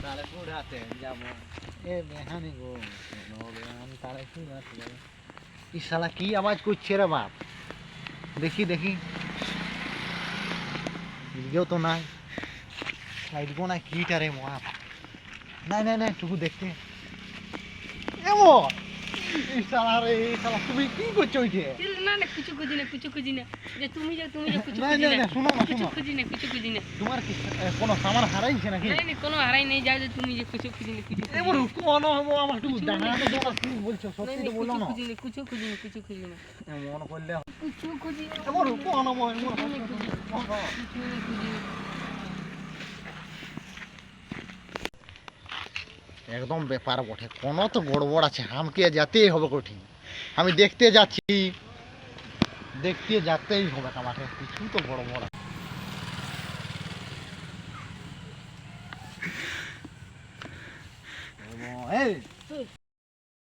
তাহলে কুড়াতে যাবো। এ মেহানি গো, আমি তাহলে কুড়াতে যাবো। ই শালা কি আওয়াজ করছে রে বাপ? দেখি দেখি, এদিকেও তো নাই, সাইড কোনায় কিটা রে বাপ? নাই নাই নাই, টুকু দেখতে এমন। এই শালা রে, এই শালা তুমি কি করছো ওইটে? না না কিছু খুঁজি না, কিছু খুঁজি না। যে তুমি যে কিছু না খুঁজি না না, না, শোনো না কিছু শোনো, খুঁজি না, কিছু খুঁজি না। তোমার কি কোনো সামান হারাইছে নাকি? নাই না, কোনো হারাই নেই। যাও যে তুমি যে কিছু খুঁজি না, কিছু খুঁজি এমন না। কোনো আমার একটু কিছু জানা না, তো তোমার কি বলছো, নাই সত্যি না, তো বলো কিছু না। খুঁজি না, কিছু খুঁজি না, কিছু খুঁজি না। এমন করলে কিছু খুঁজি না, এমন কোনো কিছু না, খুঁজি না। একদম ব্যাপার বটে, কোনো তো গড়বড় আছে, আমাকে যেতেই হবে কঠিন। আমি দেখতে যাচ্ছি, দেখতে যেতেই হবে আমাকে, কিছু তো গড়বড় আছে। এই